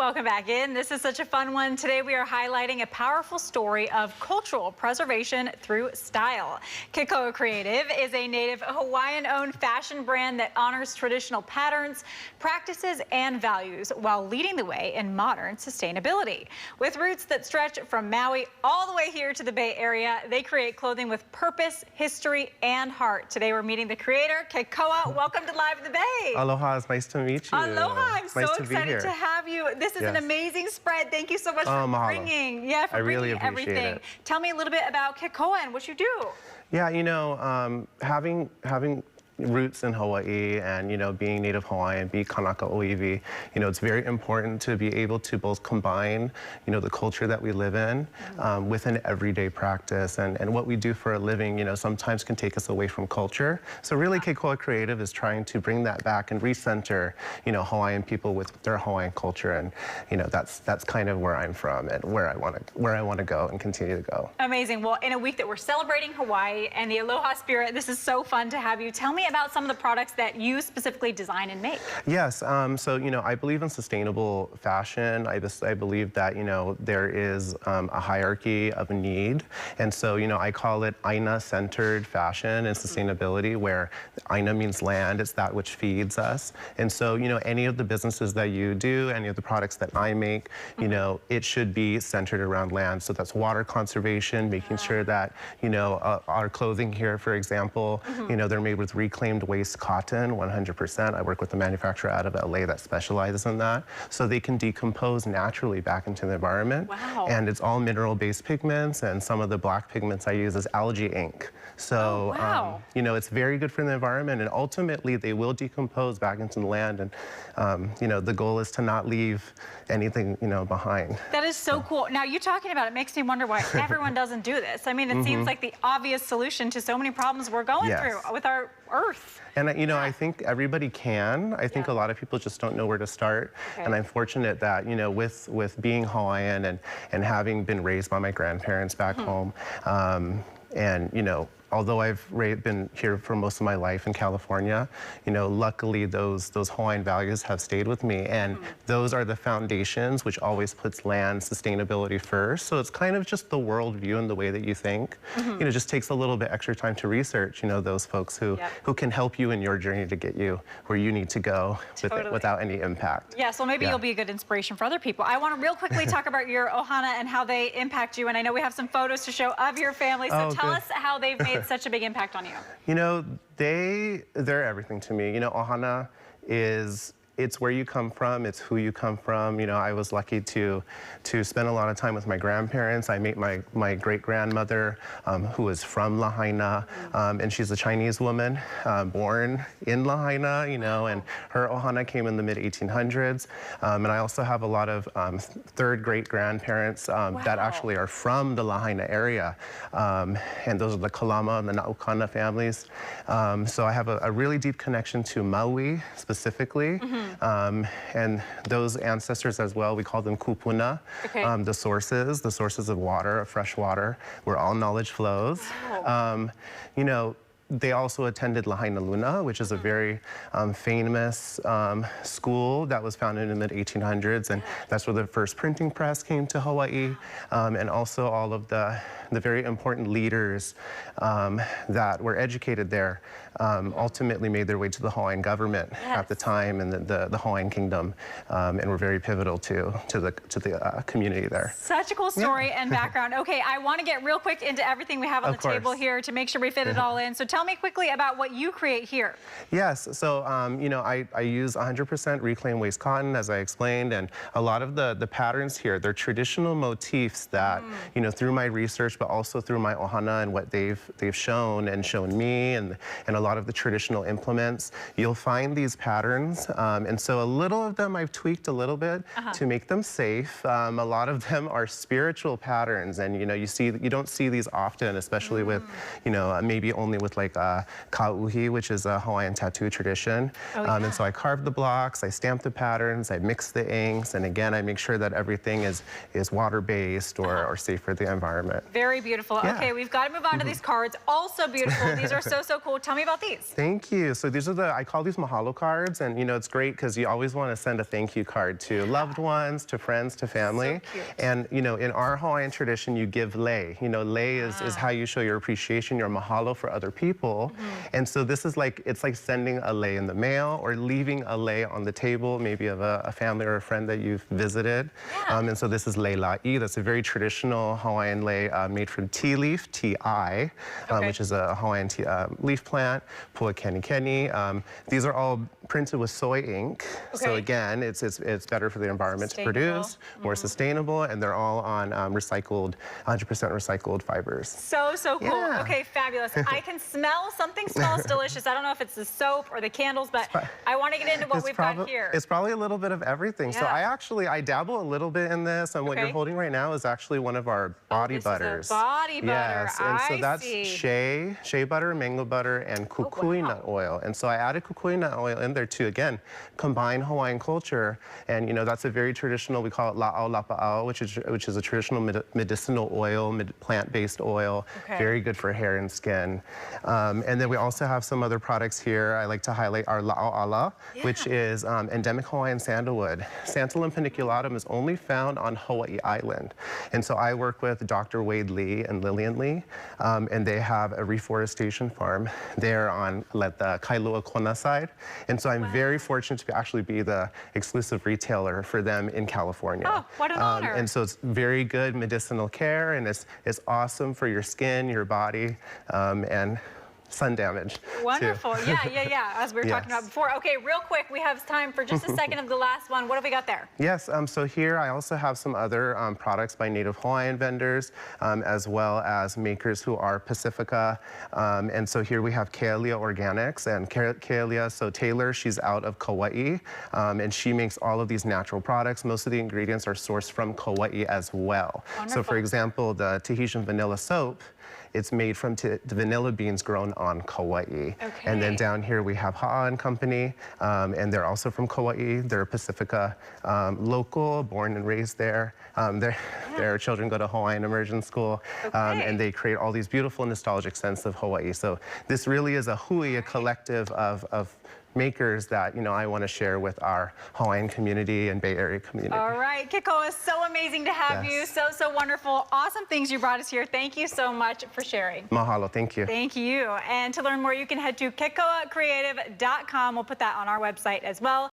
Welcome back in. This is such a fun one. Today we are highlighting a powerful story of cultural preservation through style. Kekoa Creative is a native Hawaiian-owned fashion brand that honors traditional patterns, practices, and values while leading the way in modern sustainability. With roots that stretch from Maui all the way here to the Bay Area, they create clothing with purpose, history, and heart. Today we're meeting the creator, Kekoa. Welcome to Live in the Bay. Aloha, it's nice to meet you. Aloha, I'm so excited to have you. This is an amazing spread. Thank you so much for bringing, for bringing everything. Tell me a little bit about Kekoa and what you do. Yeah, you know, having roots in Hawaii and, you know, being native Hawaiian, be kanaka oiwi, you know, it's very important to be able to both combine, you know, the culture that we live in with an everyday practice. And what we do for a living, you know, sometimes can take us away from culture. So really, Kekoa Creative is trying to bring that back and recenter, you know, Hawaiian people with their Hawaiian culture. And, you know, that's kind of where I'm from and where I want to go and continue to go. Amazing. Well, in a week that we're celebrating Hawaii and the Aloha spirit, this is so fun to have you. Tell me about some of the products that you specifically design and make. Yes, so, you know, I believe in sustainable fashion. I believe that, you know, there is a hierarchy of need. And so, you know, I call it Aina-centered fashion and sustainability, where Aina means land, it's that which feeds us. And so, you know, any of the businesses that you do, any of the products that I make, you know, it should be centered around land. So that's water conservation, making sure that, you know, our clothing here, for example, you know, they're made with reclaimed waste cotton, 100%. I work with a manufacturer out of LA that specializes in that. So they can decompose naturally back into the environment. Wow. And it's all mineral-based pigments, and some of the black pigments I use is algae ink. So, you know, it's very good for the environment, and ultimately they will decompose back into the land. And, you know, the goal is to not leave anything, you know, behind. That is so cool. Now, you talking about it makes me wonder why everyone doesn't do this. I mean, it seems like the obvious solution to so many problems we're going through with our Earth. And, you know, I think everybody can. I think a lot of people just don't know where to start. And I'm fortunate that, you know, with being Hawaiian and having been raised by my grandparents back home, and, you know, although I've been here for most of my life in California, you know, luckily those Hawaiian values have stayed with me. And those are the foundations which always puts land sustainability first. So it's kind of just the worldview and the way that you think. You know, just takes a little bit extra time to research, you know, those folks who can help you in your journey to get you where you need to go with it, without any impact. Yeah, so maybe you'll be a good inspiration for other people. I want to real quickly talk about your ohana and how they impact you. And I know we have some photos to show of your family. So tell us how they've made such a big impact on you. You know, they're everything to me. You know, ohana it's where you come from, it's who you come from. You know, I was lucky to spend a lot of time with my grandparents. I met my great-grandmother, who was from Lahaina, and she's a Chinese woman, born in Lahaina, you know, and her ohana came in the mid-1800s. And I also have a lot of third great-grandparents that actually are from the Lahaina area. And those are the Kalama and the Naukana families. So I have a really deep connection to Maui, specifically. And those ancestors as well, we call them kupuna, the sources of water, of fresh water, where all knowledge flows. You know, they also attended Lahaina Luna, which is a very famous school that was founded in the mid-1800s, and that's where the first printing press came to Hawaii, and also all of the very important leaders that were educated there ultimately made their way to the Hawaiian government at the time, and the Hawaiian kingdom, and were very pivotal to the community there. Such a cool story and background. Okay, I want to get real quick into everything we have on the table here to make sure we fit it all in. So tell me quickly about what you create here. Yes, so you know, I use 100% reclaimed waste cotton, as I explained, and a lot of the patterns here, they're traditional motifs that, you know, through my research, but also through my ohana and what they've shown me, and a lot of the traditional implements, you'll find these patterns. And so a little of them I've tweaked a little bit to make them safe. A lot of them are spiritual patterns, and, you know, you don't see these often, especially with, you know, maybe only with like like kauhi, which is a Hawaiian tattoo tradition. And so I carve the blocks, I stamp the patterns, I mix the inks, and again, I make sure that everything is water-based or safe for the environment. Very beautiful. Yeah. Okay, we've got to move on to these cards. Also beautiful. These are so cool. Tell me about these. Thank you. So these are I call these mahalo cards, and it's great because you always want to send a thank you card to loved ones, to friends, to family. So cute. And in our Hawaiian tradition, you give lei. Lei is how you show your appreciation, your mahalo for other people. And so this is it's like sending a lei in the mail or leaving a lei on the table, maybe of a family or a friend that you've visited. And so this is lei la'i. That's a very traditional Hawaiian lei made from tea leaf, T-I, which is a Hawaiian leaf plant. Pua keni keni. These are all printed with soy ink. So again, it's better for the environment to produce, more sustainable, and they're all on 100% recycled fibers. So cool. Yeah. Okay, fabulous. I can smell something smells delicious. I don't know if it's the soap or the candles, but I want to get into what we've got here. It's probably a little bit of everything. Yeah. So I dabble a little bit in this, and what you're holding right now is actually one of our body butters. Is a body butter. Yes, and so that's see. shea butter, mango butter, and kukui nut oil. And so I added kukui nut oil in there to, again, combine Hawaiian culture. And that's a very traditional, we call it la'au lapa'au, which is a traditional medicinal oil, plant-based oil, very good for hair and skin. And then we also have some other products here. I like to highlight our la'au ala, which is endemic Hawaiian sandalwood. Santalum paniculatum is only found on Hawaii Island. And so I work with Dr. Wade Lee and Lillian Lee, and they have a reforestation farm there on the Kailua Kona side. And so I'm very fortunate to actually be the exclusive retailer for them in California. Oh, what an honor. And so it's very good medicinal care, and it's awesome for your skin, your body, and sun damage. Wonderful. Too. Yeah, as we were talking about before. Okay, real quick, we have time for just a second of the last one. What have we got there? Yes, so here I also have some other products by Native Hawaiian vendors, as well as makers who are Pacifica. And so here we have Kealia Organics, and Kealia, so Taylor, she's out of Kauai, and she makes all of these natural products. Most of the ingredients are sourced from Kauai as well. Wonderful. So for example, the Tahitian vanilla soap, it's made from the vanilla beans grown on Kauai. And then down here we have Ha'a and Company, and they're also from Kauai. They're Pacifica local, born and raised there. Their children go to Hawaiian immersion school, and they create all these beautiful nostalgic scents of Hawaii. So this really is a hui, a collective of makers that I want to share with our Hawaiian community and Bay Area community. All right, Kekoa, so amazing to have you. So wonderful. Awesome things you brought us here. Thank you so much for sharing. Mahalo, thank you. Thank you. And to learn more, you can head to kekoacreative.com. We'll put that on our website as well.